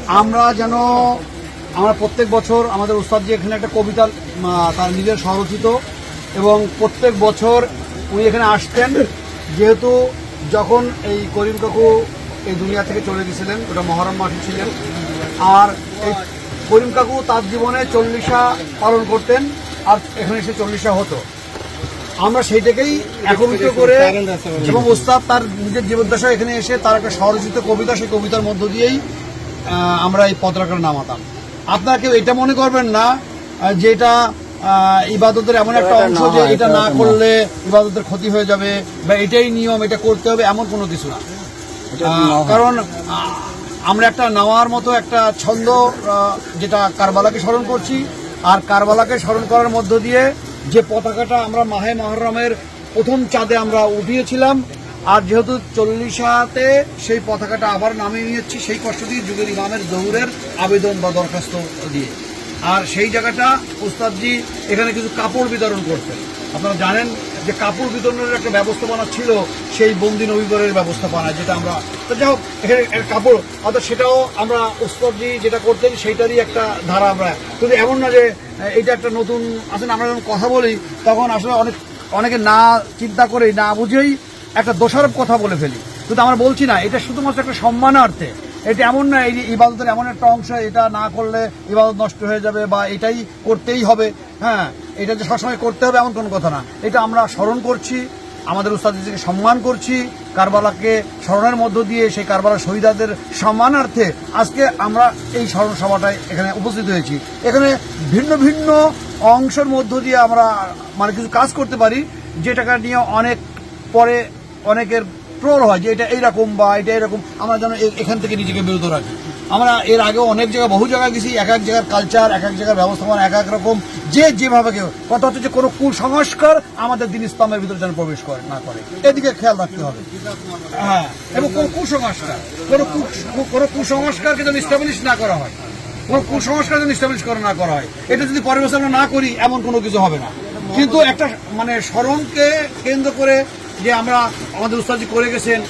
আমরা যেন আমরা প্রত্যেক বছর আমাদের উস্তাদজি এখানে একটা কবিতা তার নিজের স্বরচিত, এবং প্রত্যেক বছর উনি এখানে আসতেন। যেহেতু যখন এই করিম কাকু এই দুনিয়া থেকে চলে গেছিলেন, ওটা মহরম মাসে ছিলেন, আর এই করিম কাকু তার জীবনে 40 পালন করতেন, আর এখানে এসে 40 হতো। আমরা সেইটাকেই একত্রিত করে, এবং উস্তাদ তার নিজের জীবদ্দশায় এখানে এসে তার একটা স্বরচিত কবিতা, সেই কবিতার মধ্য দিয়েই আমরা এই পতাকাটা নামাতাম। আপনারা কেউ এটা মনে করবেন না যে এটা ইবাদতের এমন একটা অংশ যে এটা না করলে ইবাদতের ক্ষতি হয়ে যাবে, বা এটাই নিয়ম, এটা করতে হবে, এমন কোনো কিছু না। কারণ আমরা একটা নেওয়ার মতো একটা ছন্দ, যেটা কারবালাকে স্মরণ করছি, আর কারবালাকে স্মরণ করার মধ্য দিয়ে যে পতাকাটা আমরা মাহে মহরমের প্রথম চাঁদে আমরা উঠিয়েছিলাম, আর যেহেতু 40তে সেই পতাকাটা আবার নামিয়ে নিয়েছি, সেই কষ্ট দিয়ে যুগের ইমামের জহুরের আবেদন বা দরখাস্ত দিয়ে। আর সেই জায়গাটা উস্তাদজি এখানে কিছু কাপড় বিতরণ করতেন। আপনারা জানেন যে কাপড় বিতরণের একটা ব্যবস্থাপনা ছিল সেই বন্দি নবীবরের ব্যবস্থাপনা, যেটা আমরা, তো যাই হোক, এখানে কাপড়, অর্থাৎ সেটাও আমরা উস্তাদজি যেটা করতেন সেইটারই একটা ধারা। আমরা কিন্তু এমন না যে এটা একটা নতুন আসলে, আমরা যখন কথা বলি তখন আসলে অনেকে না চিন্তা করেই না বুঝেই একটা দোষারোপ কথা বলে ফেলি। কিন্তু আমরা বলছি না, এটা শুধুমাত্র একটা সম্মানার্থে। এটা এমন না এই ইবাদতের এমন একটা অংশ, এটা না করলে ইবাদত নষ্ট হয়ে যাবে বা এটাই করতেই হবে, হ্যাঁ, এটা যে সবসময় করতে হবে এমন কোনো কথা না। এটা আমরা স্মরণ করছি, আমাদের উস্তাদজিকে সম্মান করছি, কারবালাকে স্মরণের মধ্য দিয়ে সেই কারবালার শহীদদের সম্মানার্থে আজকে আমরা এই স্মরণ সভাটায় এখানে উপস্থিত হয়েছি। এখানে ভিন্ন ভিন্ন অংশের মধ্য দিয়ে আমরা মানে কিছু কাজ করতে পারি, যেটাকে নিয়ে অনেক পরে অনেকের ট্রোল হয় যে এটা এইরকম বা এটা এরকম। আমরা যেন এখান থেকে নিজেকে বিরত রাখি। আমরা এর আগেও অনেক জায়গায়, বহু জায়গায় গেছি, এক এক জায়গার কালচার, এক এক জায়গার ব্যবস্থাপনা এক এক রকম, যে যেভাবে কেউ, কথা হচ্ছে যে কোনো কুসংস্কার আমাদের দিন ইসলামের ভিতরে যেন প্রবেশ করে না করে, এদিকে খেয়াল রাখতে হবে। হ্যাঁ, এবং কোনো কুসংস্কারকে যেন ইস্টাবলিশ না করা হয়, কোনো কুসংস্কার যেন ইস্টাবলিশ না করা হয়। এটা যদি পরের বছর আমরা না করি এমন কোনো কিছু হবে না। কিন্তু একটা মানে স্মরণকে কেন্দ্র করে যে আমরা আমাদের উস্তাদজি করে গেছেন,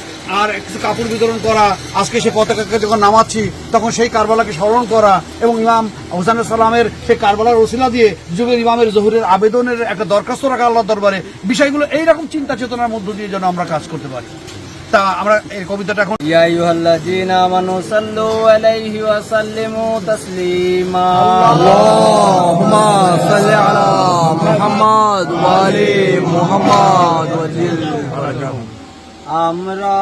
আর কিছু কাপড় বিতরণ করা, আজকে সেই পতাকাকে যখন নামাচ্ছি তখন সেই কারবালাকে স্মরণ করা, এবং ইমাম হুসাইন সালামের সেই কারবালার ওসিলা দিয়ে যুগের ইমামের জহুরের আবেদনের একটা দরখাস্ত রাখা আল্লাহর দরবারে, বিষয়গুলো এইরকম চিন্তা চেতনার মধ্য দিয়ে যেন আমরা কাজ করতে পারি। তা আমরা এই কবিতাটা এখন, ইয়া আইয়ুহাল্লাযীনা আমানু সাল্লু আলাইহি ওয়া সাল্লিমু তাসলিমা, আল্লাহুম্মা সাল্লি আলা মুহাম্মাদ ওয়া আলি মুহাম্মাদ ওয়াজিল ফারাজাহু। আমরা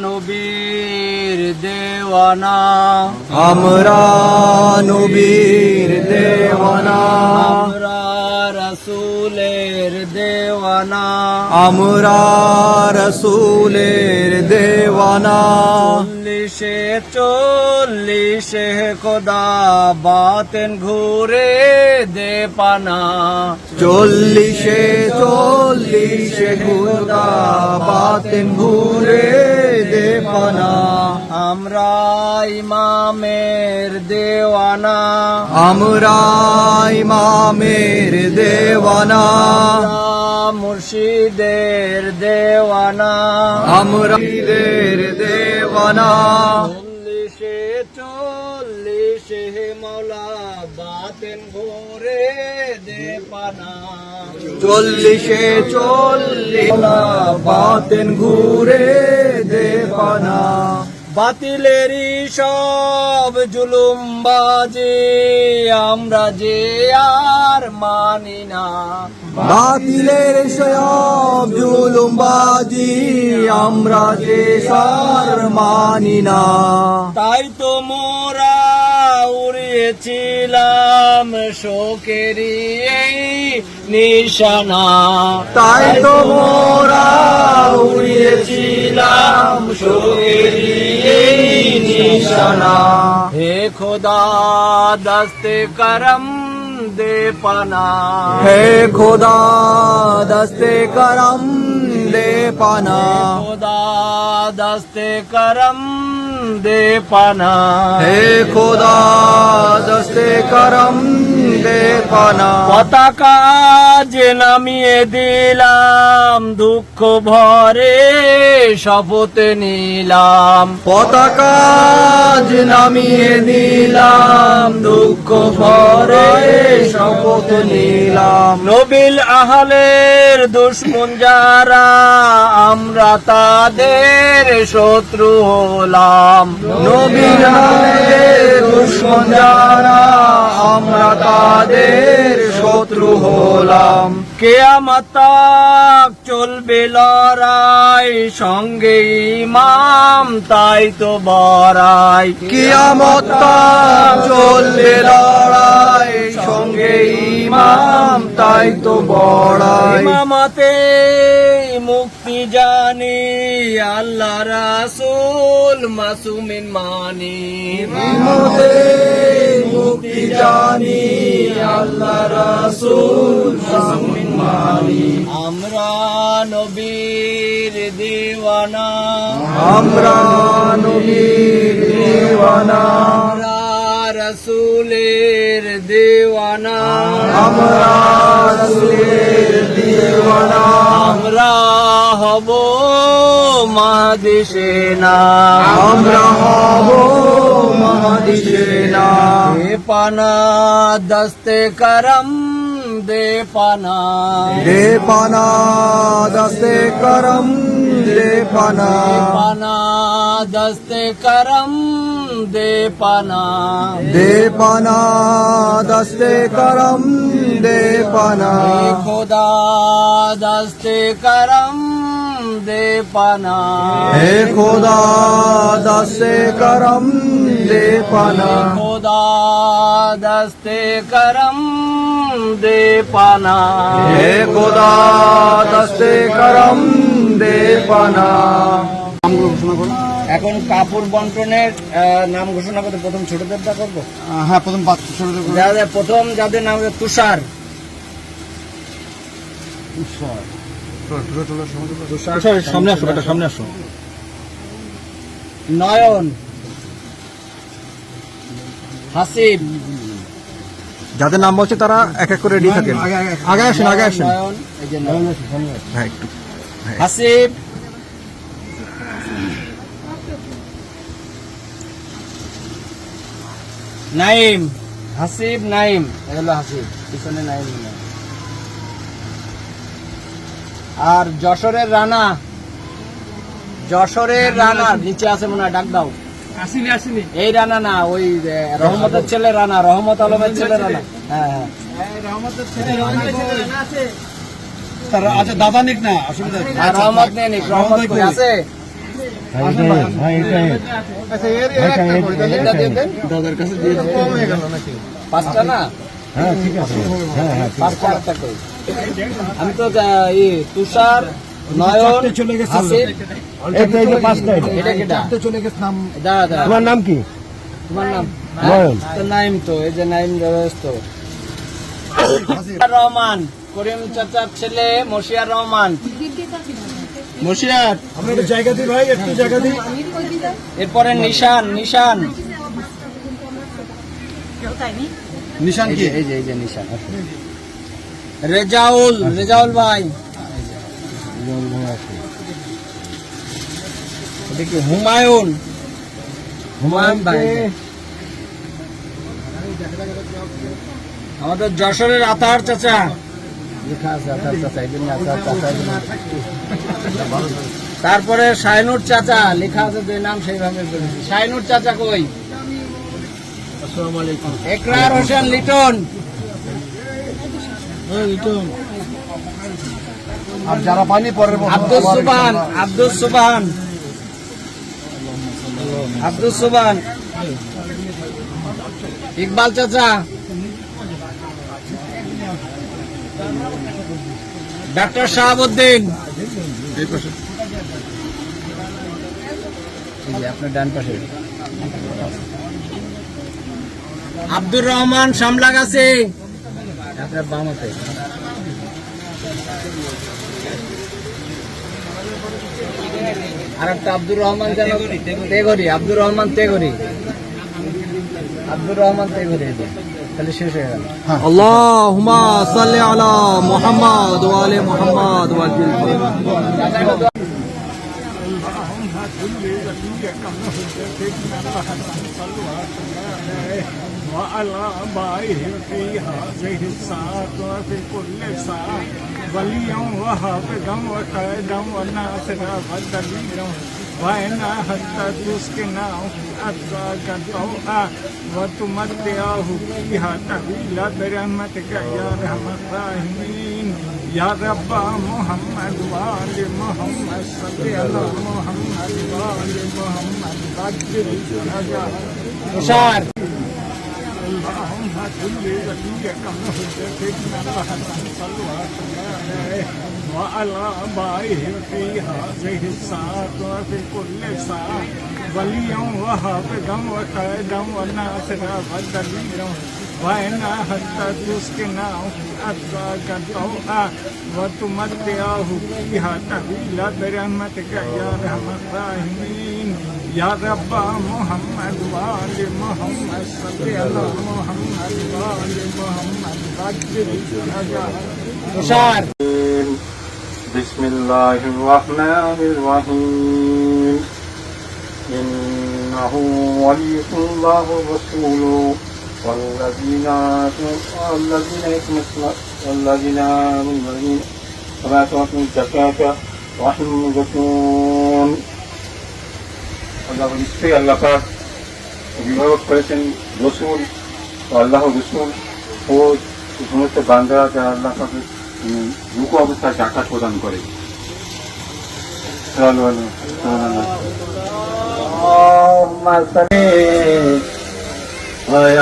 নবীর দেওয়ানা, আমরা নবীর দেওয়ানা, আমরা রাসূলের দেওয়ানা, আমরা রাসূলের দেওয়ানা। 40 খোদা বাতেন ঘুরে দে পানা, 40 খোদা বাতেন ঘুরে দে পানা। আমরা ইমামের দেওয়ানা, আমরা ইমামের দেওয়ানা, মুর্শিদের দেওয়ানা, আমরা ঈদের দেওয়ানা। 40 মৌলা বাতেন ঘুরে দে পানা, 40 বাতেন ঘুরে দে পানা। বাতিলেরই সব জুলুমবাজি আমরা যে আর মানি না, বাতিলের সব জুলুমবাজি আমরা যে সার মানি না। তাই তো মোরা উড়িয়েছিলাম শোকেরই এই নিশানা, তাই তো মোরা উড়িয়েছিলাম শোকেরই এই নিশানা। হে খোদা দস্তে করম দে পানা, হে খোদা দস্তে করম দে পানা, খোদা দস্তে করম দে পানা। হে খোদা দস্তে করম দে পানা। পতাকা আজ নামিয়ে দিলাম, দুঃখ ভরে শপথ নিলাম। পতাকা আজ নামিয়ে দিলাম, দুঃখ ভরে শপথ নিলাম। নবিল আহলের দুশ্মন যারা, আমরা তাদের শত্রু হলাম। নবীর দুশ্মন যারা, আমরা তাদের শত্রু হলাম। কিয়ামত তাক চলবে লড়াই, সঙ্গে ইমাম তাই তো বড়াই। কিয়ামত তাক চলবে লড়াই, সঙ্গে ইমাম তাই তো বড়াই। ইমামতে মুক্তি জানি, আল্লাহ রাসূল মাসুমিন মানি। ইমামতে মুক্তি জানি, আল্লাহ রাসূল মাসুমিন মানি। আমরা নবীর দিওয়ানা, আমরা নবীর দিওয়ানা, আমরা রাসূলের দিওয়ানা, আমরা রাসূলের দিওয়ানা। আমরা হব মাহদিসে না, আমরা হব মাহদিসে না। দে পানা দস্তে করম, দে পানা, দে পানা দস্তে করম, দে পানা। পানা দস্তে করম, দে পানা। দে পানা দস্তে করম, দে পানা। খোদা দস্তে করম, দে পানা। হে খোদা দস্তে করম, দে পানা। খোদা দস্তে করম, দে পানা। হে খোদা দস্তে করম, দে পানা। নামগুলো ঘোষণা করুন। এখন কাপড় বন্টনের নাম ঘোষণা করতে প্রথম ছোটদেরটা করবো। হ্যাঁ, প্রথম বাচ্চা ছোটদের করুন। যাদের প্রথম যাদের নাম হচ্ছে তুষার, সামনে আসো, বেটা সামনে আসো। নয়ন, হাসিব, যাদের নাম বলছে তারা এক এক করে রেডি থাকেন। আগে আসেন, আগে আসেন। নয়ন, এই যে নয়ন, হ্যাঁ একটু। হাসিব, নাইম, হাসিব নাইম, এগুলো হাসিব, পিছনে নাইম। আর যশোরের রানা, যশোরের রানা নিচে আছে মনে হয়, ডাক দাও। আসিনি এই রানা না, ওই রহমতের ছেলে রানা, রহমত আলমের ছেলে রানা। হ্যাঁ তার আচ্ছা দাদা নিক না, অসুবিধা নেই। হ্যাঁ, রহমত নেই, রহমত কই আছে? এটা দিয়ে দেন। দাদার কাছে দিয়ে দিন। কম হয়ে গেল নাকি? পাঁচটা না, পাঁচটা একটা কই। আমি তো তুষার, নয়ন, চলে গেছে। হাসিব, এটা কেটা? চলে গেছে নাম। দাঁড়া দাঁড়া, তোমার নাম কি? তোমার নাম? নয়ন। তো নাইম, তো এই যে নাইম ব্যস্ত। রহমান, করিম চাচার ছেলে মশিয়ার রহমান। মশিয়ার, আমরা একটু জায়গা দিই ভাই, একটু জায়গা দিই। এরপরে নিশান, নিশান, নিশান কি? এই যে নিশান। রেজাউল, রেজাউল ভাই। এটা কি? হুমায়ুন, হুমায়ুন ভাই। আমাদের যশোরের আতার চাচা লেখা আছে, আতার চাচা, এই জন্য আতার চাচা। তারপরে শাইনুর চাচা লেখা আছে, যে নাম সেইভাবে বলেছি। শাইনুর চাচা কই? আসসালামু আলাইকুম। একরার হোসেন লিটন, আর যারা পানি পরের বছর আব্দুল সুবহান, আব্দুল সুবহান, আব্দুল সুবহান, ইকবাল চাচা, ডাক্তার শাহাবুদ্দিন, আপনার ডান পাশে আব্দুর রহমান সামলাগাছি, আপনার বামতে। আর একটা আব্দুর রহমান যেন তেগরি, আব্দুর রহমান তেগরি, আব্দুর রহমান তেগরি। তাহলে শেষ হয়ে গেল। আল্লাহুম্মা সাল্লি আলা মুহাম্মাদ ওয়া আলি মুহাম্মাদ ওয়া আজিল চাচাকে দোয়া- وعلى آبائهم في هذه الساعة وفي كل ساعة وليا وحافظا وقائدا وناصرا ودليلا وإنا حتى تسكنا أرضك طوعا وتمتعه فيها طويلا برحمتك يا أرحم الراحمين يا رب محمد وآل محمد صل على محمد وآل محمد قدر الشهداء তুষার اللهم صل وليك محجتنا الحسن صلوات الله عليه وعلى آبائهم في هذه الساعة وفي كل ساعة وليا وحافظا وقائدا وناصرا ودليلا وإنا حتى تسكنا أرضك طوعا وتمتعه فيها طويلا برحمتك يا أرحم الراحمين يا رب محمد وآل محمد صل على محمد وآل محمد قدر الشهداء তুষার بسم الله الرحمن الرحيم إنه ولي الله ورسوله والذين آمنوا وما تؤتوا الزكاة وأحسنوا يزكون আল্লাহ নিশ্চয়ই আল্লাহ পাক অভিভাবক করেছেন রসুল ও আল্লাহ রসুল ও সমস্ত বান্দারা যারা আল্লাহ পাকে রুকু অবস্থায় জাকাত প্রদান করে।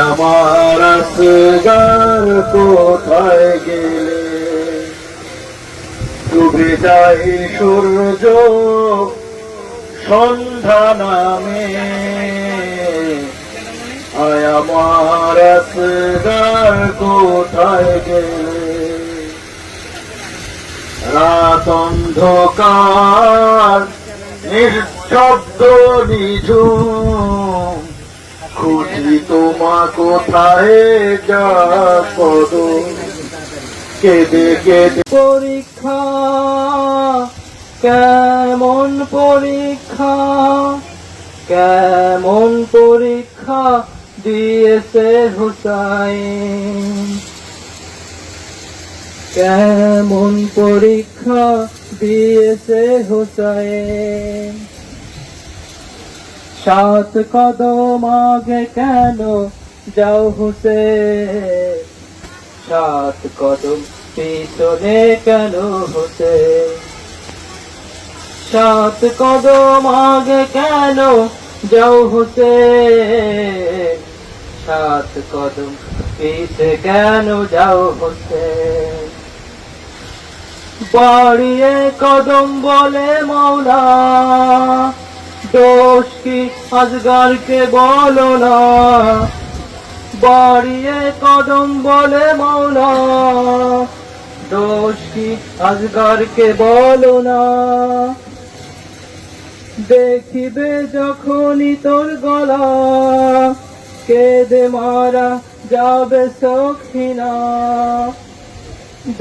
আমার আসগার কোথায় গেলে ডুবে যায় সূর্য সন্ধ্যা নামে আয় আমার আসগার কোথায় গেলে রাত অন্ধকার নিঃশব্দ নিঝুম খুঁজি তোমা কোথায় যা কদম কেঁদে কেঁদে পরীক্ষা কেমন পরীক্ষা কেমন পরীক্ষা দিয়েছে হুসাইন কেমন পরীক্ষা দিয়েছে হুসাইন 7 কদম আগে কেন যাও হুসেন 7 কদম পিছনে কেন হুসেন 7 কদম আগে কেন যাও হুসেন 7 কদম পিছে কেন যাও হুসেন বাড়িয়ে কদম বলে মাওলা দোষ কি আজগারকে বলো না বাড়িয়ে কদম বলে মাওলা দোষ কি আজগারকে বলো না দেখিবে যখনই তোর গলা কেঁদে মারা যাবে সখিনা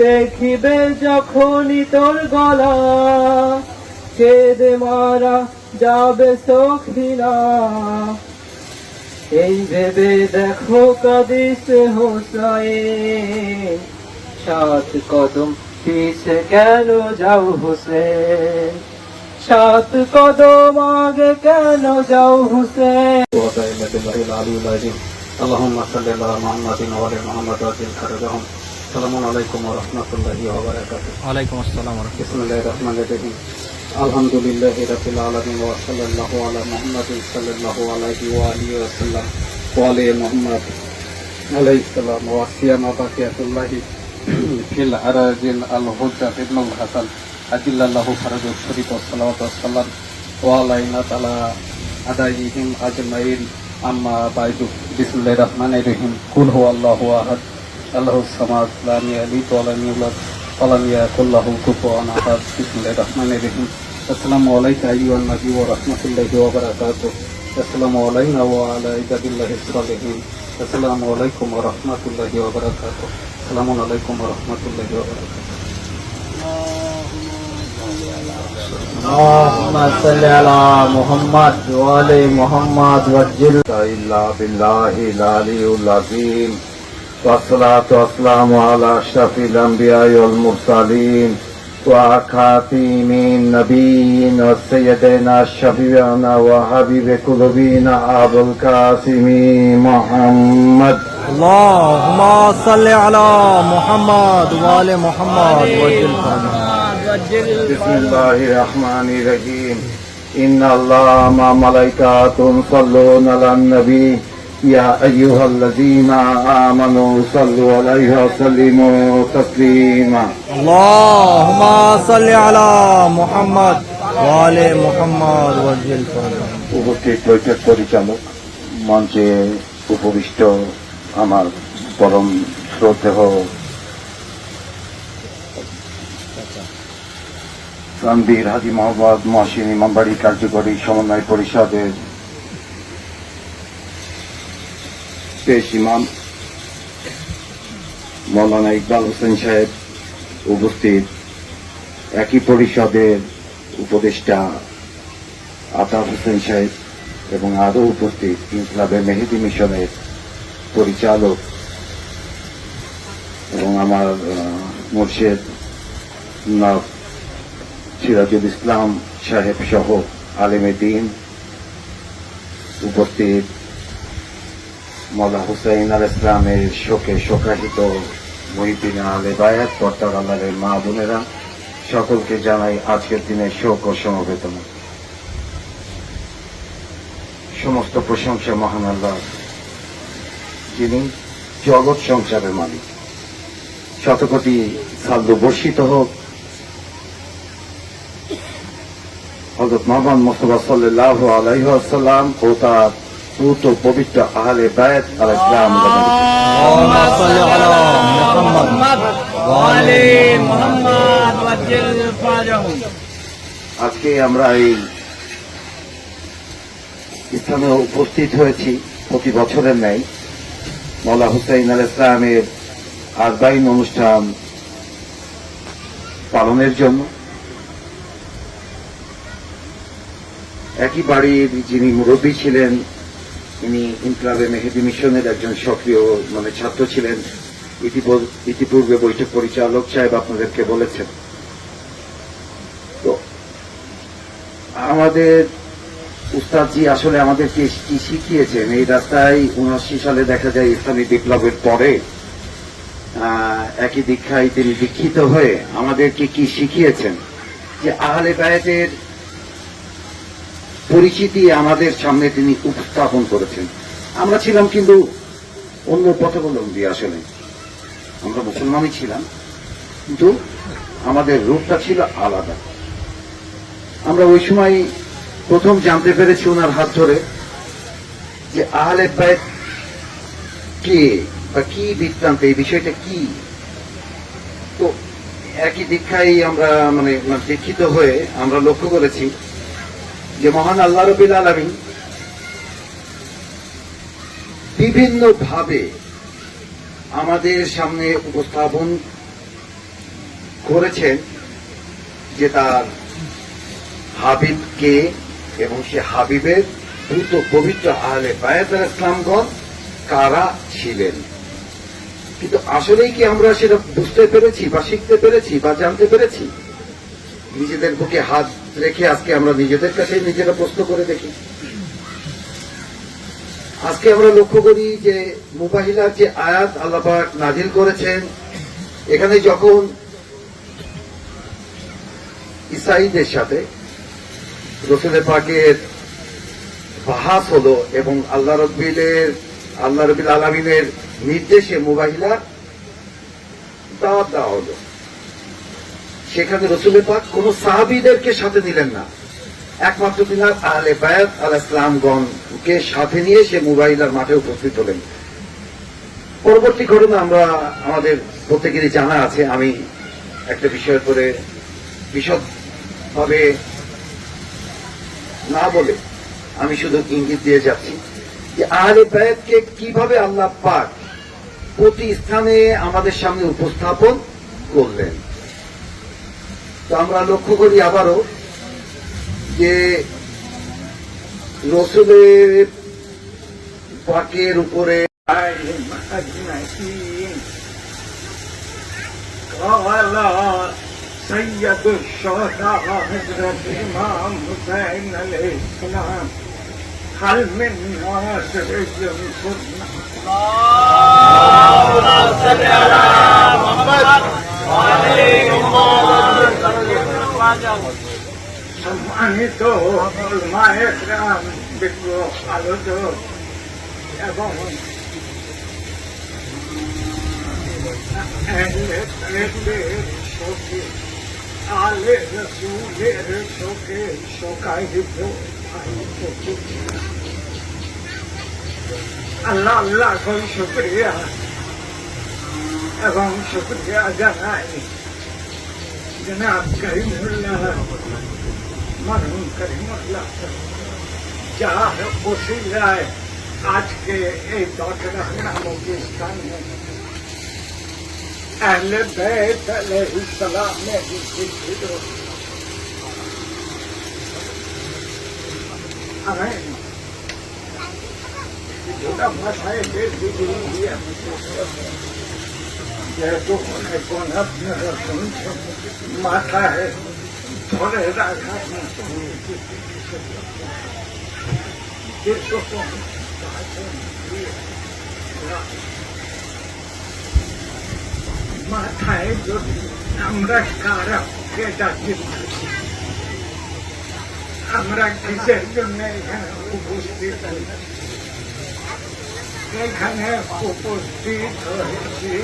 দেখিবে যখনই তোর গলা কেঁদে মারা যাবে সখিনা এই ভেবে দেখো কাঁদিছে হোসাইন 7 কদম পিছে কেন যাও হোসেন 7 কদম আগে কেন যাও হোসেন اللهم صل على محمد وعلى محمد وعجل فرجهم السلام عليكم ورحمة الله وبركاته ওয়ালাইকুম আসসালাম ওয়া রাহমাতুল্লাহ। بسم الله الرحمن الرحيم الحمد لله رب العالمين وصلى الله على محمد صلى الله عليه وآله وسلم وعلى محمد عليه السلام وسيما بقية الله في الأراضين الهجة ابن الحسن أجل الله فرج الشريف والصلاة والسلام وعلينا على أدائهم أجمعين أما بعد بسم الله الرحمن الرحيم قل هو الله أحد الله الصمد لم يلد ولم يولد ولم يكن له كفوا أحد بسم الله الرحمن الرحيم السلام عليك أيها النبي ورحمة الله وبركاته السلام علينا وعلى عباد الله الصالحين আসসালামু আলাইকুম ওয়া রাহমাতুল্লাহি ওয়া বারাকাতুহু। আসসালামু আলাইকুম ওয়া রাহমাতুল্লাহি ওয়া বারাকাতুহু। اللهم صل على محمد وآل محمد وجل إلا بالله العلي العظيم والصلاة والسلام على أشرف الأنبياء والمرسلين وخاتم النبيين وسيدنا شفيعنا وحبيب قلوبنا أبو القاسم محمد. اللهم صل على محمد وآل محمد وجل فرجهم. بسم الله الرحمن الرحيم. إن الله مع ملائكته يصلون على النبي يا أيها الذين آمنوا صلوا عليه وسلموا تسليما. اللهم صل على محمد وآل محمد وجل فرجهم. উপস্থিত বৈঠক পরিচালক, মঞ্চে উপবিষ্ট আমার পরম শ্রদ্ধেয় তানভীর হাজী মোহাম্মদ মহসিন ইমামবাড়ি কার্যকরী সমন্বয় পরিষদের পেশ ইমাম মৌলানা ইকবাল হোসেন সাহেব, উপস্থিত একই পরিষদের উপদেষ্টা আতাব হোসেন সাহেব এবং আরও উপস্থিত ইনকিলাবে মেহেদি মিশনের পরিচালক এবং আমার মুর্শেদ জনাব সিরাজুল ইসলাম সাহেব সহ আলেমে দ্বীন, উপস্থিত মওলা হুসাইন আল ইসলামের শোকে শোকাহিত মুহিদ্দিন আলে বায়াত, কর্তার আল্লাহের মা বোনেরা, সকলকে জানাই আজকের দিনে শোক ও সমবেদনা। সমস্ত প্রশংসা মহান আল্লাহ, যিনি জগৎ সংসারের মালিক। শতকোটি সাল্লু বর্ষিত হোক হযরত মুহাম্মদ মুস্তাফা সাল্লাল্লাহু আলাইহি ওয়াসাল্লাম ও তার পুত পবিত্র আহলে বায়াত আলাইহিস সালাম। اللهم صل على محمد وآل محمد وجل فرجهم. আজকে আমরা এই স্থানে উপস্থিত হয়েছি প্রতি বছরের ন্যায় মওলা হুসাইন আলাইহিস সালামের আরবাইন অনুষ্ঠান পালনের জন্য। একই বাড়ির যিনি মুরব্বী ছিলেন, তিনি ইনকিলাবে মেহেদি মিশনের একজন সক্রিয় ছাত্র ছিলেন। ইতিপূর্বে বৈঠক পরিচালক সাহেব আপনাদেরকে বলেছেন। তো আমাদের উস্তাদজি আসলে আমাদেরকে কি শিখিয়েছেন, এই রাস্তায় 79 সালে দেখা যায় ইসলামী বিপ্লবের পরে একই দীক্ষায় তিনি দীক্ষিত হয়ে আমাদেরকে কি শিখিয়েছেন, যে আহলে বায়াতের পরিচিতি আমাদের সামনে তিনি উপস্থাপন করেছেন। আমরা ছিলাম কিন্তু অন্য পথাবলম্বী, আসলে আমরা মুসলমানই ছিলাম, কিন্তু আমাদের রূপটা ছিল আলাদা। আমরা ওই সময় প্রথম জানতে পেরেছি ওনার হাত ধরে যে আহলে বায়াত কে বা কি বৃত্তান্ত, এই বিষয়টা কি। তো একই দীক্ষায় আমরা দীক্ষিত হয়ে আমরা লক্ষ্য করেছি যে মহান আল্লাহ রাব্বুল আলামিন বিভিন্ন ভাবে আমাদের সামনে উপস্থাপন করেছেন যে তার হাবিবকে এবং সে হাবিবের দ্রুত পবিত্র আহলে বায়াত আলাইহিস সালামগণ কারা ছিলেন। কিন্তু আসলেই কি আমরা সেটা বুঝতে পেরেছি বা শিখতে পেরেছি বা জানতে পেরেছি? নিজেদের বুকে হাত রেখে আজকে আমরা নিজেদের কাছে নিজেরা প্রশ্ন করে দেখি। আজকে আমরা লক্ষ্য করি যে মুবাহিলার যে আয়াত আল্লাহ পাক নাজিল করেছেন, এখানে যখন ঈসাইদের সাথে রাসূল পাকের বাহাস হলো এবং আল্লাহ রাব্বুল আলামিনের নির্দেশে মুবাহিলার দাওয়াত দেওয়া হলো, সেখানে রাসূল পাক কোন সাহাবীদেরকে সাথে নিলেন না, একমাত্র তিনি আহলে বায়াত আলাইহিস সালামগণকে সাথে নিয়ে সে মুবাহিলার মাঠে উপস্থিত হলেন। পরবর্তী ঘটনা আমরা আমাদের প্রত্যেকেরই জানা আছে। আমি একটা বিষয়ের পরে বিশদভাবে না বলে আমি শুধু ইঙ্গিত দিয়ে যাচ্ছি যে আহলে বায়াতকে কিভাবে আল্লাহ পাক প্রতি স্থানে আমাদের সামনে উপস্থাপন করলেন। তো আমরা লক্ষ্য করি আবারও যে রসুলের পাকের উপরে سيد الشهداء حضرت امام حسین علیہ السلام هل من ناصر ينصرنا সম্মানিত উলামায়ে কেরাম, বিজ্ঞ আলোচক এবং আহলে তারিকের শোকে, আলে রসুলের শোকে শোকায়িত আল্লাহ আল্লাহ কই শুকরিয়া এবং শুকরিয়া জানাই জনাব করিমুল্লাহ মরহুম করিমুল্লাহ যার ওসিলায় আজকে এই দশরা নামক স্থানে আহলে বাইত আলাইহিস সালামের জিকির আমেন। যেটা ভাষায় বেশ জিকির দিয়ে যেহেতু অনেক আপনারা শুনছেন, মাথায় ধরে রাখার মতো মাথায় যদি আমরা কারাকে ডাকি, আমরা কিসের জন্য এখানে উপস্থিত এখানে উপস্থিত হয়েছি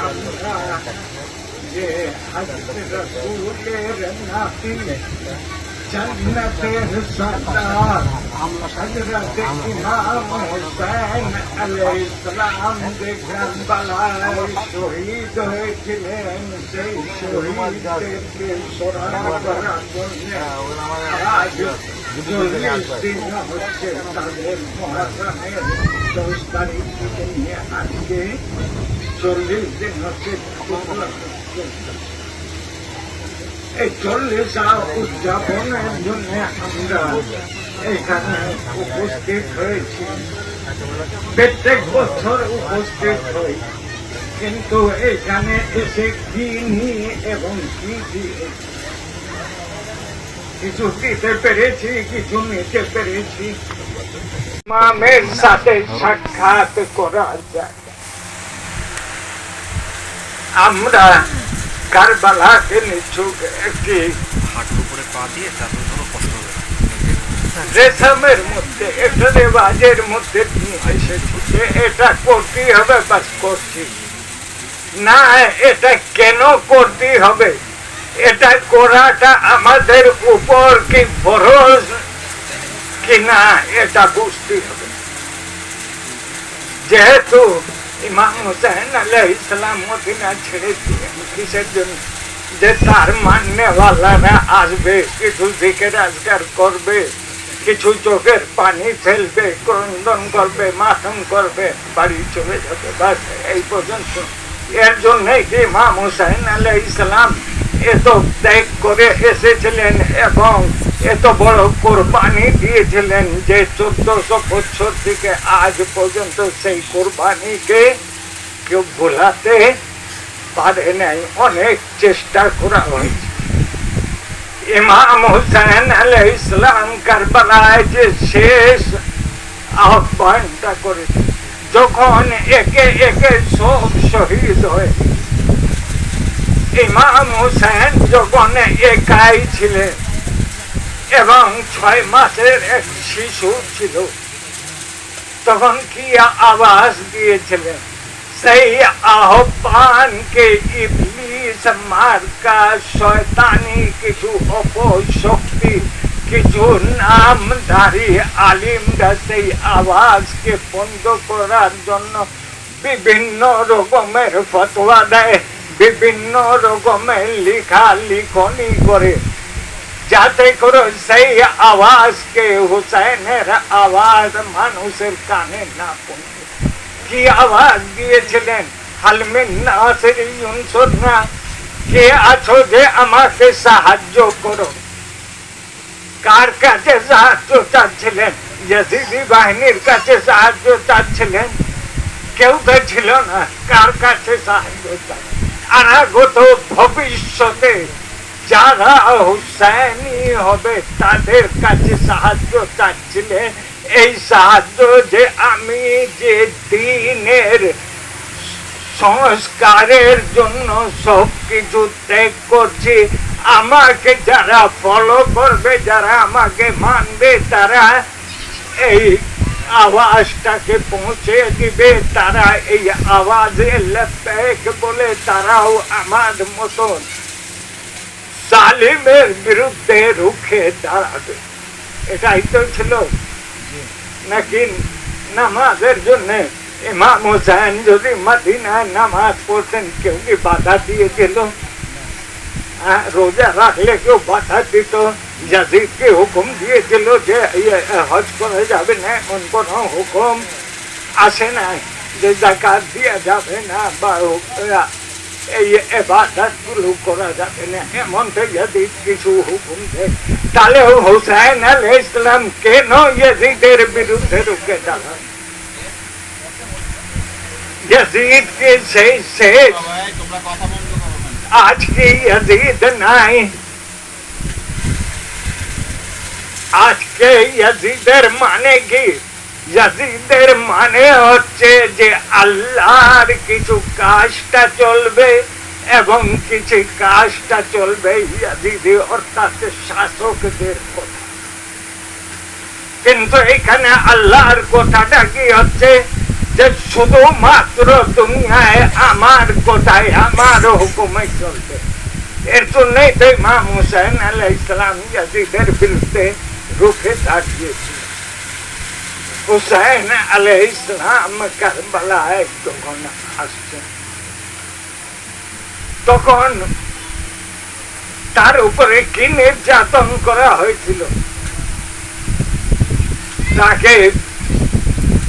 আমরা যে হযরত রাসূলের নাতি জান্নাতের সরদার হযরত ইমাম হুসাইন আলাইহিস সালাম যে কারবালায় শহীদ হয়েছিলেন, সেই শহীদদেরকে স্মরণ করার জন্য আজ 40 দিন হচ্ছে তাদের মুহররমের 10 তারিখ থেকে নিয়ে আজকে 40 দিন হচ্ছে। এই 40 উদযাপনের জন্য আমরা এখানে উপস্থিত হয়েছি। প্রত্যেক বছর উপস্থিত হই, কিন্তু এখানে এসে কি নিয়ে এবং কি দিয়ে কিছু দিতে পেরেছি, কিছু নিতে পেরেছি। ইমামের সাথে সাক্ষাৎ করা যায়। আমরা কারবালাকে নিছুক একটি রেশমের মধ্যে, একটা রেওয়াজের মধ্যে নিয়ে এসেছি যে এটা করতেই হবে, বাস করছি না। এটা কেন করতেই হবে, এটা করাটা আমাদের উপর কি ফরজ কিনা এটা বুঝতেই হবে। যেহেতু ইমাম হুসাইন আলাইহিস সালাম মদিনা ছেড়ে দিলেন কিসের জন্য, যে তার মাননেওয়ালারা আসবে, কিছু জিকির আজকার করবে, কিছু চোখের পানি ফেলবে, ক্রন্দন করবে, মাতম করবে, বাড়ি চলে যাবে, বাস এই পর্যন্ত। এর জন্যই কি ইমাম হুসাইন আলাইহিস সালাম এত ত্যাগ করে এসেছিলেন এবং এত বড় কোরবানি দিয়েছিলেন যে 1400 বছর থেকে আজ পর্যন্ত সেই কোরবানিকে কেউ ভুলাতে পারে নাই। অনেক চেষ্টা করা হয়েছে। ইমাম হুসাইন আলাইহিস সালাম কারবালায় যে শেষ আহ্বানটা করেছে, যখন একে একে সব শহীদ হয়ে, ইমাম হুসাইন যখন একাই ছিলেন এবং 6 মাসের এক শিশু ছিল, তখন কি আওয়াজ দিয়েছিলেন, সেই আহ্বানকে ইবলিস মার্কা শয়তানি কিছু অপশক্তি, কিছু নামধারী আলিমরা সেই আওয়াজকে বন্ধ করার জন্য বিভিন্ন রকমের ফতোয়া দেয়, বিভিন্ন রকমের লেখা লিখনি করে। যাতে করে সেই আওয়াজকে, হুসাইনের আওয়াজ মানুষের কানে না পৌঁছে। কি আওয়াজ দিয়েছিলেন? হালমিন নাসির ইউনসুরনা, কে আছো যে আমাকে সাহায্য করো। কার কাছে সাহায্য চাচ্ছিলেন? ইয়াজিদি বাহিনীর কাছে সাহায্য চাচ্ছিলেন? কেউ তো ছিল না। কার কাছে সাহায্য চান? অনাগত ভবিষ্যতে যারা হুসাইনি হবে তাদের কাছে সাহায্য চাচ্ছিলেন। এই সাহায্য যে আমি যে দ্বীনের সংস্কারের জন্য সব কিছু ত্যাগ করছি, আমাকে যারা ফলো করবে, যারা আমাকে মানবে, তারা এই আওয়াজটাকে পৌঁছে দিবে। তারা এই আওয়াজে লেপেক বলে তারাও আমার মতন জালিমের বিরুদ্ধে রুখে দাঁড়াবে। এটাই তো ছিল নাকি? নামাজের জন্য ইমাম হুসাইন যদি মদিনায় নামাজ পড়তেন, কেউ কি বাধা দিয়েছিল? রোজা রাখলে কেউ বাধা দিত? ইয়াজিদকে হুকুম দিয়েছিল যে হজ করা যাবে না, এমন কোনো হুকুম আসে না যে যাকাত দেওয়া যাবে না বা এই ইবাদতগুলো করা যাবে না, এমন তো ইয়াজিদ কিছু হুকুম দেয়। তাহলে হুসাইন আলাইহিস সালাম কেন ইয়াজিদের বিরুদ্ধে রুখে দাঁড়ান? ইয়াজিদকে সেই শেষ, আজকে ইয়াজিদ নাই। আজকে ইয়াজিদের মানে কি? ইয়াজিদের মানে হচ্ছে যে আল্লাহর কিছু কাজটা চলবে এবং কিছু কাজটা চলবে ইয়াজিদি অর্থাৎ শাসকদের কথা। কিন্তু এখানে আল্লাহর কথাটা কি হচ্ছে? যে শুধুমাত্র দুনিয়ায় আমার কথায়, আমার হুকুমে চলবে। এর জন্যই তো ইমাম হুসাইন আলাইহিস সালাম ইয়াজিদের বিরুদ্ধে রুখে দাঁড়িয়েছিল। হুসাইন আলাইহিস সালাম কারবালায় যখন আসছেন, তখন তার উপরে কি নির্যাতন করা হয়েছিল? তাকে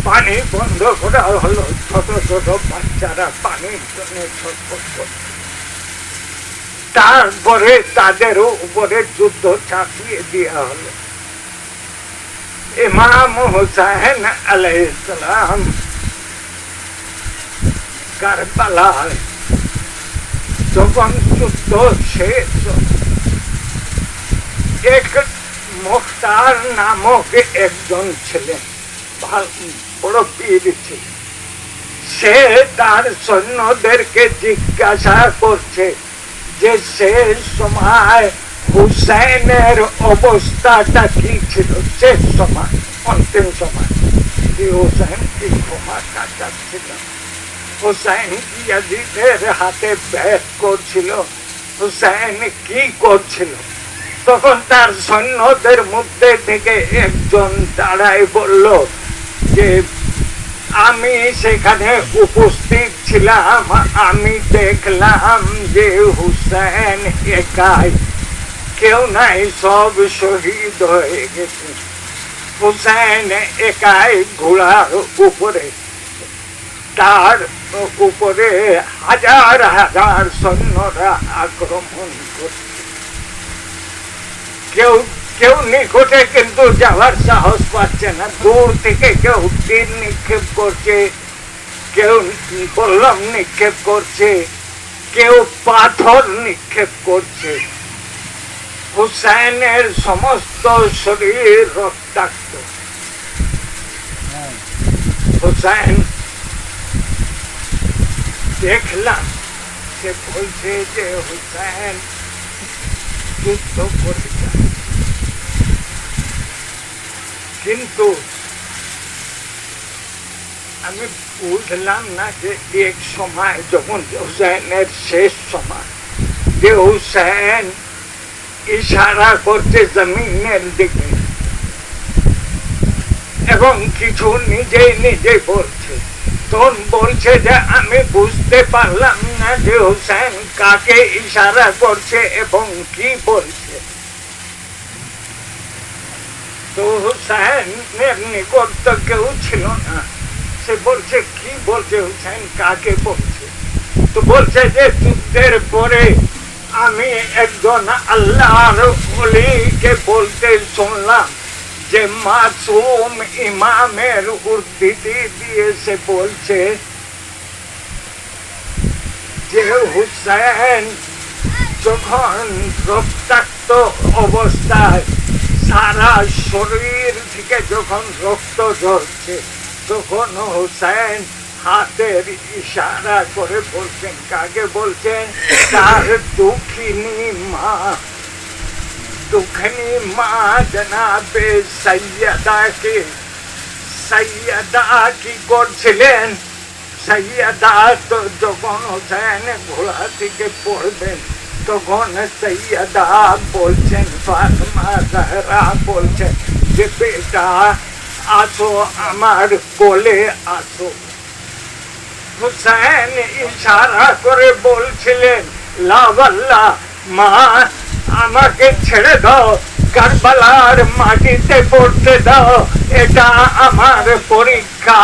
পানি বন্ধ করা হলো, ছোট ছোট বাচ্চারা পানির জন্য ছটফট করত। তারপরে তাদের উপরে যুদ্ধ চাপিয়ে দেওয়া হলো। ইমাম হুসাইন আলাইহিস সালাম কারবালায় যখন যুদ্ধ শেষ, এক মুখতার নামক একজন ছিলেন, বড় বীর ছিল। সে তার সৈন্যদেরকে জিজ্ঞাসা করছে যে শেষ সময় হুসাইনের অবস্থাটা কি ছিল, শেষ সময়, অন্তিম সময়। হুসাইন কি ক্ষমা কাটাচ্ছিল? হুসাইন কি ইয়াজিদের হাতে ব্যাট করছিল? হুসাইন কি করছিল? তখন তার সৈন্যদের মধ্যে থেকে একজন দাঁড়ায় বলল যে আমি সেখানে উপস্থিত ছিলাম, আমি দেখলাম যে হুসাইন একাই, কেউ নাই, সব শহীদ হয়ে গেছে। হুসাইন একাই ঘোড়ার উপরে, তার উপরে হাজার হাজার সৈন্যরা আক্রমণ করছে। কেউ কেউ নিকটে কিন্তু যাওয়ার সাহস পাচ্ছে না। দূর থেকে কেউ তীর নিক্ষেপ করছে, কেউ বল্লম নিক্ষেপ করছে, কেউ পাথর নিক্ষেপ করছে। হুসাইনের সমস্ত শরীর রক্তাক্ত। হুসাইন দেখলাম, সে বলছে যে হুসাইন যুদ্ধ করে যায়, কিন্তু আমি বুঝলাম না যে এক সময় যখন হুসাইনের শেষ সময়, যে হুসাইন ইশারা করছে জমিনের দিকে এবং কিছু নিজে নিজে বলছে। তখন বলছে যে আমি বুঝতে পারলাম না যে হুসাইন কাকে ইশারা করছে এবং কি বলছে। তো হুসাইনের নিকট তো কেউ ছিল না। সে বলছে, কি বলছে হুসাইন, কাকে বলছে? তো বলছে যে যুদ্ধের পরে আমি একজন আল্লাহর ওলিকে বলতে শুনলাম যে মাসুম ইমামের উদ্ধৃতি দিয়ে সে বলছে যে হুসাইন যখন রক্তাক্ত অবস্থায় সারা শরীর থেকে যখন রক্ত ঝরছে, তখন হুসাইন হাতের ইশারা করে বলছেন, কাকে বলছেন? তার দুঃখিনী মা জনাবে সৈয়দাকে। সৈয়দা কি করছিলেন? সৈয়দা তো যখন হুসাইন ঘোড়া থেকে পড়বেন তখন সৈয়দা বলছেন, ফাতেমা জাহরা বলছেন যে বেটা আসো, আমার কোলে আসো। হুসাইন ইশারা করে বলছিলেন, লা ওয়াল্লাহ মা, আমাকে ছেড়ে দাও, কারবালার মাটিতে পড়তে দাও, এটা আমার পরীক্ষা।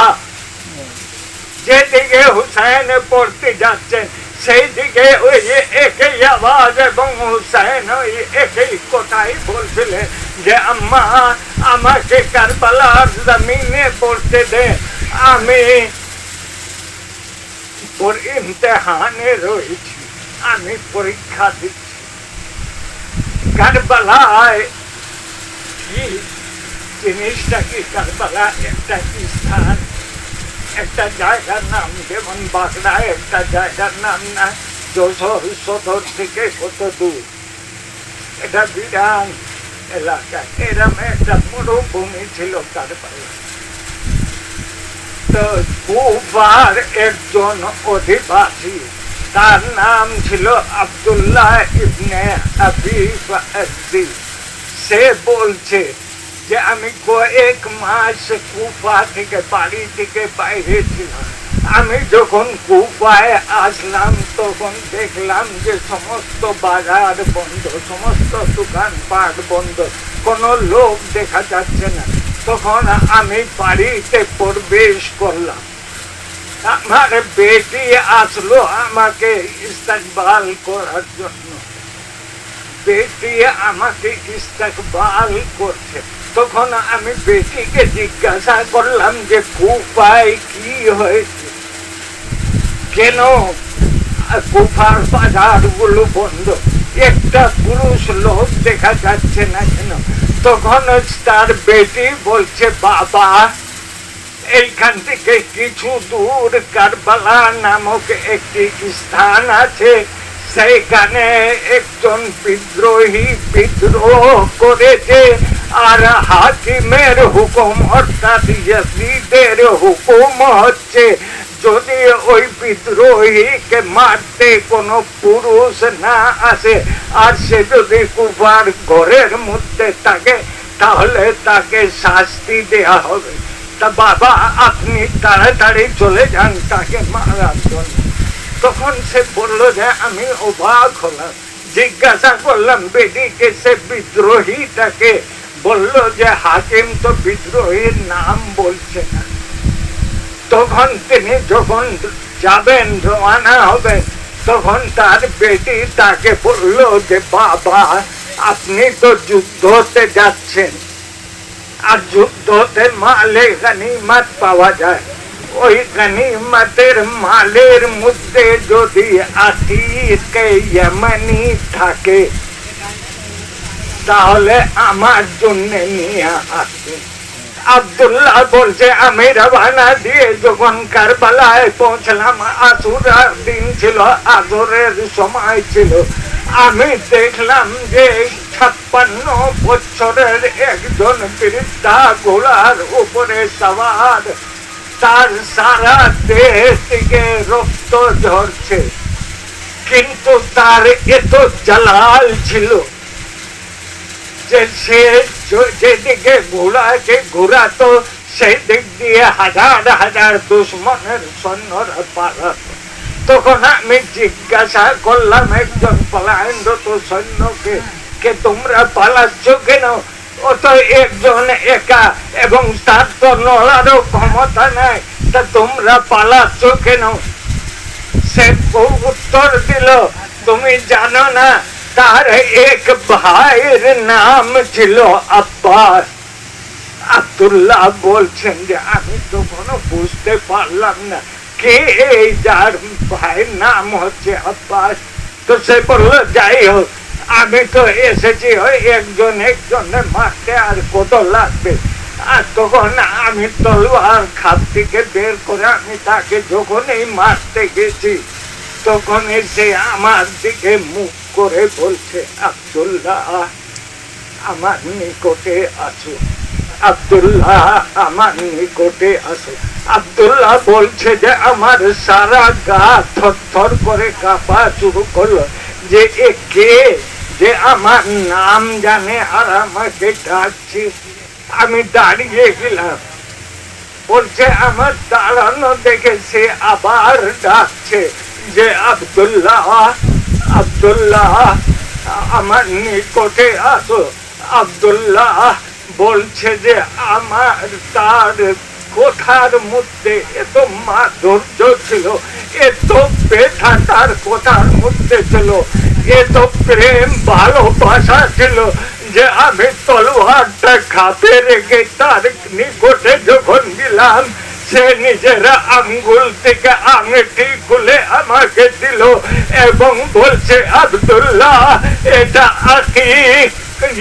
যেদিকে হুসাইন পড়তে যাচ্ছেন সেই দিকে ওই একই আওয়াজ এবং হুসাইন ওই একই কথাই বলছিলেন যে আম্মা, আমাকে কারবালার জমিনে পড়তে দে, আমি ইমতিহানে রয়েছি, আমি পরীক্ষা দিচ্ছি। কারবালায় কি জিনিসটা কি? কারবালা একটা স্থান, একটা জায়গার নাম, যেমন বাগড়া একটা জায়গার নাম না, যশোর সদর থেকে কত দূর, এটা বিরান এলাকা। এরম একটা মরুভূমি ছিল কারবালা। তো কুফার একজন অধিবাসী, তার নাম ছিল আব্দুল্লাহ ইবনে আবি বাকর। সে বলছে যে আমি কয়েক মাস কুফা থেকে, বাড়ি থেকে বাইরে ছিলাম। আমি যখন কুফায় আসলাম তখন দেখলাম যে সমস্ত বাজার বন্ধ, সমস্ত দোকানপাট বন্ধ, কোনো লোক দেখা যাচ্ছে না। তখন আমি বাড়িতে প্রবেশ করলাম। আমার বেটি আসলো আমাকে ইস্তেকবাল করার জন্য। বেটি আমাকে ইস্তেকবাল করছে। তখন আমি বেটিকে জিজ্ঞাসা করলাম যে কুফায় কি হয়েছে, কেন কুফার বাজারগুলো বন্ধ, একটা পুরুষ লোক দেখা যাচ্ছে না কেন? তখন তার বেটি বলছে, বাবা, এইখান থেকে কিছু দূর কারবালা নামক একটি স্থান আছে, সেইখানে একজন বিদ্রোহী বিদ্রোহ করেছে, আর হাকিমের হুকুম অর্থাৎ ইয়াজিদের হুকুম হচ্ছে যদি ওই বিদ্রোহীকে মারতে কোনো পুরুষ না আসে আর সে যদি কুফার ঘরের মধ্যে থাকে তাহলে তাকে শাস্তি দেয়া হবে। তা বাবা, আপনি তাড়াতাড়ি চলে যান তাকে মারার জন্য। তখন সে বলল যে আমি অবাক হলাম, জিজ্ঞাসা করলাম বেটিকে সে বিদ্রোহীটাকে, বলল যে হাকিম তো বিদ্রোহীর নাম বলছে না। তখন তিনি যখন যাবেন, রওনা হবেন, তখন তার বেটি তাকে বলল যে বাবা, আপনি তো যুদ্ধতে যাচ্ছেন, আর যুদ্ধতে মালে গনিমত পাওয়া যায়, ওই গনিমতের মালের মধ্যে যদি আতিকে ইয়েমানি থাকে তাহলে আমার জন্য নিয়ে আসবেন। আব্দুল্লাহ বলছে আমি রওনা দিয়ে যখন কারবালায় পৌঁছলাম, আসুরার দিন ছিল, আসরের সময় ছিল, আমি দেখলাম যে 56 বছরের একজন বৃদ্ধা ঘোড়ার উপরে সওয়ার, তার সারা দেহ থেকে রক্ত ঝরছে, কিন্তু তার এত জালাল ছিল যে সে যেদিকে ঘোড়াকে ঘোরাতো সেই দিক দিয়ে হাজার হাজার দুশ্মনের সৈন্যরা পালাত। তখন আমি জিজ্ঞাসা করলাম একজন পলায়নরত সৈন্যকে, কে তোমরা পালাচ্ছ কেন? ও তো একজন একা, এবং তার তো নড়ারও ক্ষমতা নাই, তা তোমরা পালাচ্ছ কেন? সে উত্তর দিল, তুমি জানো না তার এক ভাইয়ের নাম ছিল আব্বাস। আব্দুল্লাহ বলছেন যে আমি তো কোনো বুঝতে পারলাম না কে এই যার ভাইয়ের নাম হচ্ছে আব্বাস। তো সে বললো যাই হোক, আমি তো এসেছি ওই একজনের মারতে, আর কত লাগবে। আর তখন আমি তলোয়ার খাপ থেকে বের করে আমি তাকে যখনই মারতে গেছি, তখন সে আমার দিকে মুখ করে বলছে, আব্দুল্লাহ আমার নিকটে আসো, আব্দুল্লাহ আমার নিকটে আসো। আব্দুল্লাহ বলছে যে আমার সারা গা থরথর করে কাঁপা শুরু করলো, যে এ কে, যে আমার নাম জানে আর আমাকে ডাকছে। আমি দাঁড়িয়ে গেলাম, বলছে আমার দাঁড়ানো দেখে সে আবার ডাকছে যে আব্দুল্লাহ, আব্দুল্লাহ আমার নিকটে আসো। আব্দুল্লাহ বলছে যে আমার তার কথার মধ্যে এত মাধুর্য ছিল, এত ব্যথা তার কথার মধ্যে ছিল, এত প্রেম ভালোবাসা ছিল, যে আমি তলোয়ারটা খাপে রেখে তার নিকটে যখন গেলাম, সে নিজের আঙ্গুল থেকে আংটি খুলে আমাকে দিল এবং বলছে, আব্দুল্লাহ এটা আকিক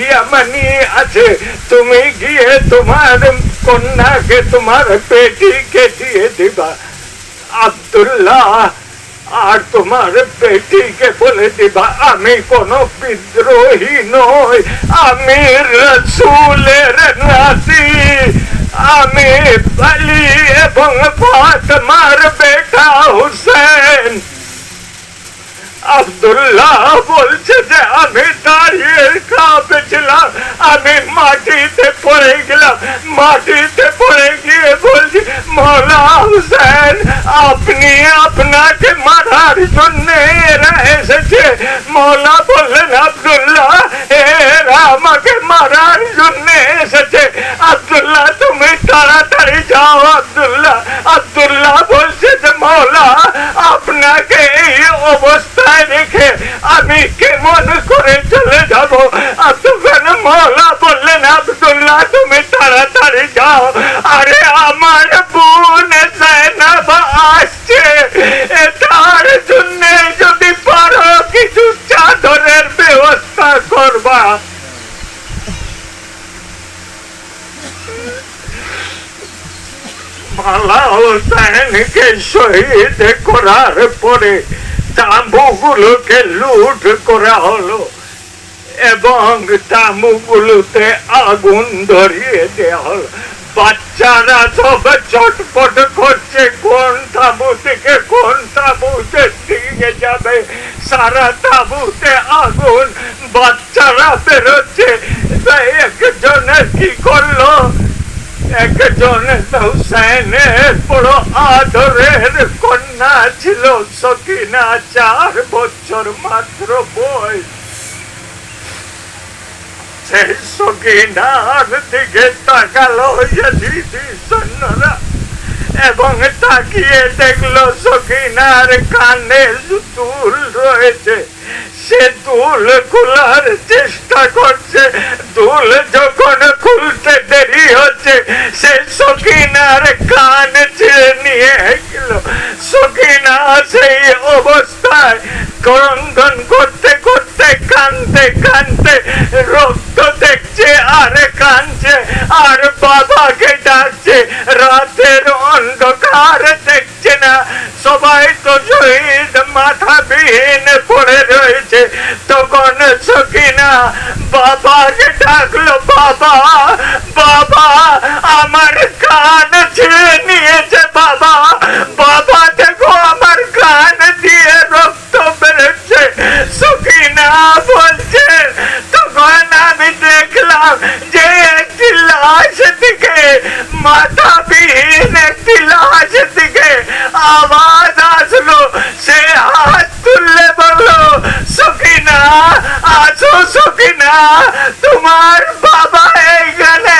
ইয়ামানি আছে, তুমি গিয়ে তোমার কন্যাকে তোমার পেটিকে দিয়ে দিবা। আব্দুল্লাহ আর তোমার বেটিকে বলে দিবা আমি কোনো বিদ্রোহী নই, আমি রাসূলের নাতি, আমি আলী এবং ফাতেমার বেটা হুসেন। আব্দুল্লাহ বলছে যে আমি দাঁড়িয়ে কাঁপছিলাম, আমি মাটিতে পড়ে গেলাম, মাটিতে পড়ে গিয়ে বলছি, মওলা হুসেন আপনি আপনাকে মারার জন্য এরা এসেছে। মওলা বললেন, আব্দুল্লাহ এরা আমাকে মারার জন্য এসেছে, আব্দুল্লাহ তুমি তাড়াতাড়ি যাও। আব্দুল্লাহ আব্দুল্লাহ বলছে যে মওলা আপনাকে এই অবস্থায় রেখে আমি কেমন করে চলে যাব? তখন মওলা বললেন, আব্দুল্লাহ তুমি তাড়াতাড়ি যাও, আরে আমার বোন যায়নাব আসছে, তার জন্য যদি পারো কিছু চাদরের ব্যবস্থা করবা। মাওলা হোসেনকে শহীদ করার পরে তাঁবুগুলোকে লুট করা হলো এবং তাঁবুগুলোতে আগুন ধরিয়ে দেওয়া হলো। বাচ্চারা সব চটপট করছে, কোন তাঁবু থেকে কোন তাঁবুতে দিকে যাবে, সারা তাঁবুতে আগুন, বাচ্চারা বেরোচ্ছে। একজনে কি করলো, একজন হুসেনের বড় আদরের কন্যা ছিল সকিনা, 4 বছর মাত্র বয়স। সেই সকিনার দিকে তাকালো ইয়াজিদি সৈন্যরা এবং তাকিয়ে দেখলো সকিনার কানে দুল রয়েছে। সে দুল খোলার চেষ্টা করছে, দুল যখন খুলতে দেরি হচ্ছে, সে সকিনার কান ছিঁড়ে নিয়ে গেল। সকিনা সেই অবস্থায় ক্রন্দন করতে করতে কাঁদতে কাঁদতে রক্ত দেখছে আর কাঁদছে আর বাবাকে ডাকছে। রাতের অন্ধকার দেখছে না, সবাই তো শহীদ মাথাবিহীন পড়ে রয়েছে। তখন সকিনা বাবাকে ডাকলো, বাবা বাবা আমার কান ছিঁড়ে নিয়েছে, বাবা বাবা দেখো আমার কান দিয়ে রক্ত বেরোচ্ছে। সকিনা বলছে, তখন আমি দেখলাম যে একটি লাশ দিকে, মাথাবিহীন একটি লাশ দিকে আওয়াজ আসলো। সে হাত তুললে বললো, সকিনা আছো সকিনা, তোমার বাবা এইখানে।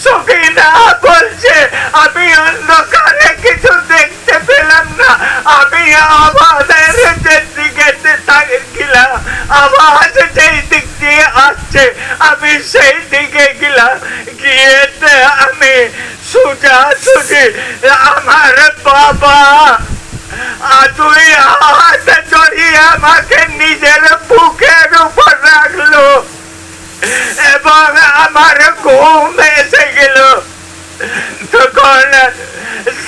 সকিনা বলছে আমি অন্ধকারে কিছু দেখতে পেলাম না, আমি আমাদের যেদিকে তাকিয়েছিলাম আওয়াজ যেই দিক দিয়ে আসছে আমি সেই দিকে গেলাম, গিয়েতে আমি সোজাসুজি আমার বাবা তুই হাত জড়িয়ে আমাকে নিজের বুকের উপর রাখলো এবং আমার ঘুম এসে গেল। তখন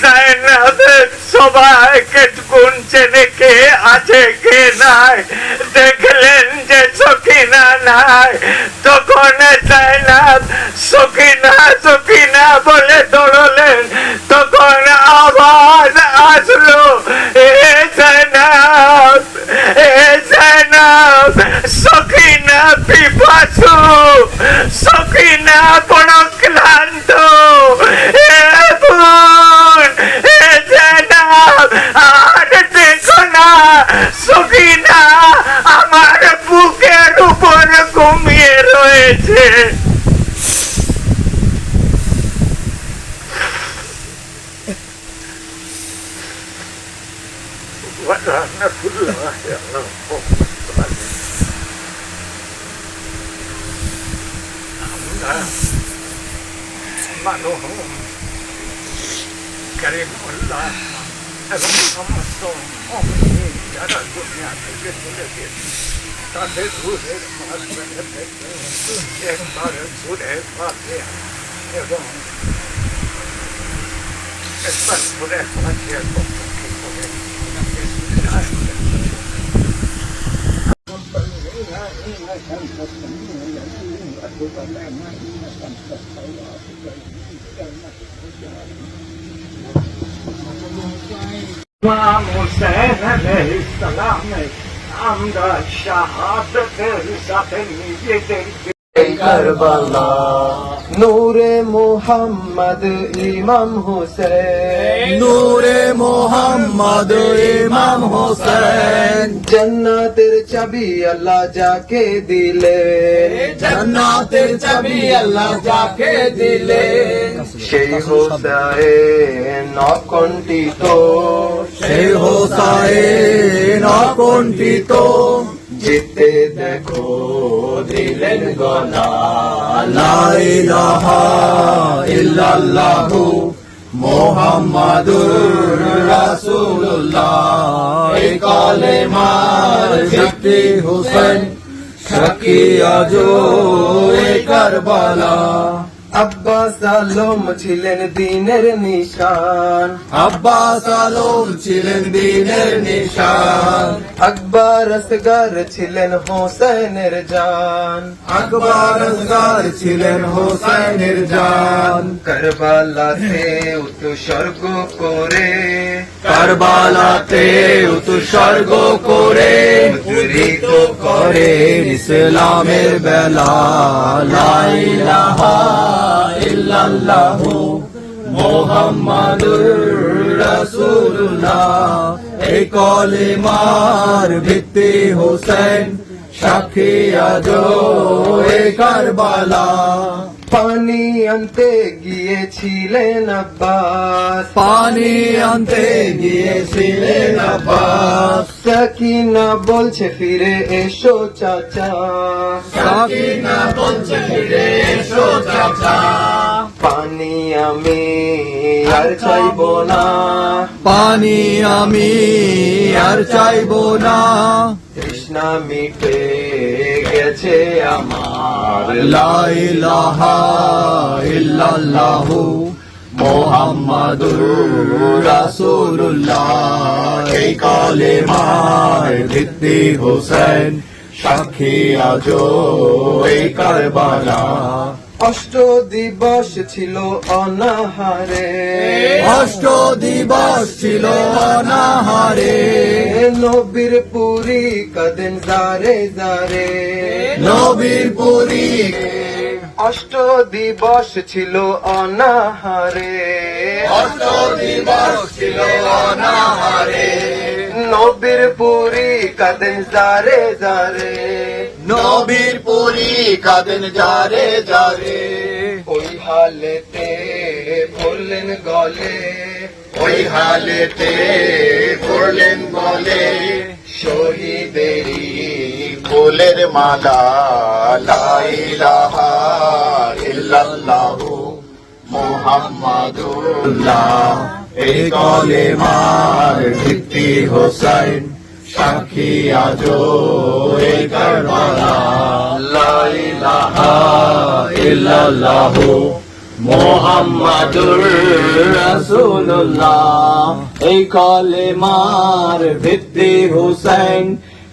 জাইনাব সবাইকে গুনছেন কে আছে কে নাই, দেখলেন যে সকিনা নাই। তখন জাইনাব সকিনা সকিনা বলে দৌড়লেন। তখন আওয়াজ আসলো, এ জাইনাব, এ জাইনাব, সকিনা পিপাসু, সকিনা বড় ক্লান্ত, এ বোন, এ জাইনাব, আর দেখো না সকিনা আমার বুকের উপর ঘুমিয়ে রয়েছে। মানুষ কারিমুল্লাহ এবং সমস্ত মুমিন যারা দুনিয়া থেকে চলে গেছে তাদের রূহের মাঝখানে থেকে একবার সুরে ফাতিহা এবং একবার সুরে ফাতিহা পক্ষে করে ইমাম হুসেন আলাইহিস সালামের আমরা শাহাদাতের সাথে নিজেদের কারবালা, নূরে মোহাম্মদ ইমাম হোসেন, নূরে মোহাম্মদ ইমাম হোসেন, জান্নাতের চাবি আল্লাহ যাকে দিলেন, জান্নাতের চাবি আল্লাহ যাকে দিলেন, সেই হোসেন অকণ্ঠিত, সেই হোসাইন অকণ্ঠিত, যেতে দেখো দিলেন গলা, লা ইলাহা ইল্লাল্লাহু মুহাম্মাদুর রাসূলুল্লাহ। এই কালেমার ভিত্তি হোসেন, সাক্ষী আজো এই কারবালা। আব্বাস আলম ছিলেন দিনের নিশান, আব্বাস আলম ছিলেন দিনের নিশান, আকবর আসগর ছিলেন হোসেনের জান, আকবর আসগর ছিলেন হোসেনের জান, কারবালাতে উৎসর্গ করে, কারবালাতে উৎসর্গ করে মুদ্রিত করে ইসলামের বেলা। লা ইলাহা ইল্লাল্লাহু মুহাম্মাদুর রাসূলুল্লাহ। এই কলেমার ভিত্তি হোসেন, সাক্ষী আজো এই কারবালা। পানি আনতে গিয়েছিলেন আব্বাস, পানি আনতে গিয়েছিলেন আব্বাস, সাকিনা বলছে ফিরে এসো চাচা, সাকিনা বলছে ফিরে এসো চাচা, পানি আমি আর চাইবো না, পানি আমি আর চাইবো না, তৃষ্ণা মিটে গেছে আমার, লা ইলাহা ইল্লাল্লাহু মুহাম্মাদুর রাসূলুল্লাহ। এই কলেমার ভিত্তি হোসেন, সাক্ষী আজো এই কারবালা। অষ্ট দিবস ছিল অনাহারে, অষ্ট দিবস ছিল অনাহারে, নবীর পুরী কাঁদেন জারে জারে, নবীর পুরী। অষ্ট দিবস ছিল অনাহারে, অষ্ট দিবস ছিল অনাহারে, নবী নবীর পুরি কাঁদেন জারে জারে নবীর পুরি কাঁদেন জারে জারে ওই হালেতে বললেন গলে ওই হালেতে পড়লেন বলে শহীদেরই ফুলের মালা লা ইলাহা ইল্লাল্লাহু মুহাম্মাদুল্লাহ এই কলেমার ভিত্তি হোসেন সাক্ষী আজো এই কারবালা লা ইলাহা ইল্লাল্লাহু মুহাম্মাদুর রাসূলুল্লাহ এই কলেমার ভিত্তি হোসেন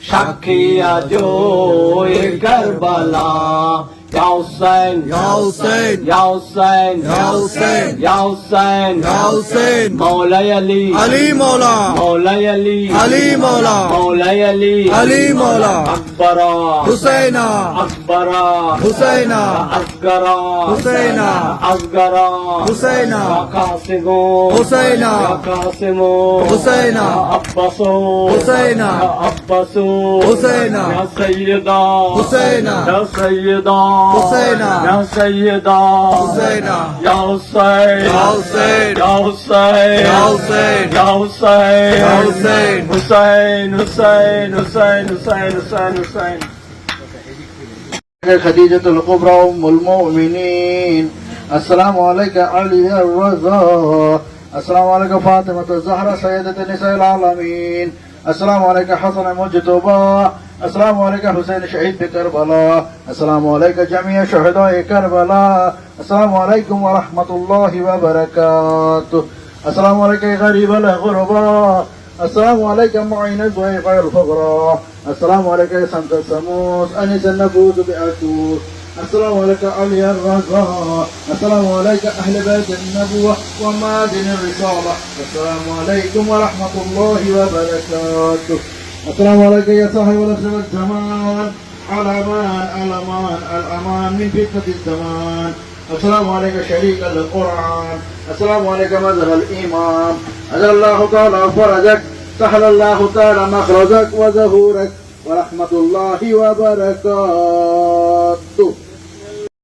সাক্ষী আজো এই Karbala Ya Hussein, Ya Hussein, Ya Hussein, Ya Hussein, Ya Hussein, Ya Hussein, Maulay Ali, Ali Maula, Maulay Ali, Ali Maula, Maulay Ali, Ali Maula, Akbara, Husaina, Akbara, Husaina, Asgara, Husaina, Asgara, Husaina, Qasimo, Husaina, Qasimo, Husaina, Abbaso, Husaina, Abbaso, Husaina, Ya Sayyida, Husaina, Ya Sayyida. Husaina, Ya Sayyida, Husaina, Ya Hussein, Ya Hussein, Ya Hussein, Ya Hussein, Ya Hussein, Ya Hussein, Hussein, Hussein, Hussein, Hussein, Hussein, Hussein. خديجة الكبرى أم المؤمنين السلام عليك علي الرضا السلام عليك فاطمة الزهرة سيدة نساء العالمين السلام عليك حسن مجتبى السلام عليك حسين شهيد بكربلاء السلام عليك جميع شهداء كربلاء السلام عليكم ورحمة الله وبركاته السلام عليك غريب الغرباء السلام عليك معين الضيف الفقراء السلام عليك سمت السموس أنس النفوس بأسوس السلام عليك علي الرضا السلام عليك أهل بيت النبوة ومعادن الرسالة السلام عليكم ورحمة الله وبركاته السلام عليك يا صاحب الأسر والزمان الأمان الأمان من فتنة الزمان السلام عليك شريك القرآن السلام عليك مذهب الإمام أجل الله تعالى فرجك سهل الله تعالى مخرجك وزهورك ورحمة الله وبركاته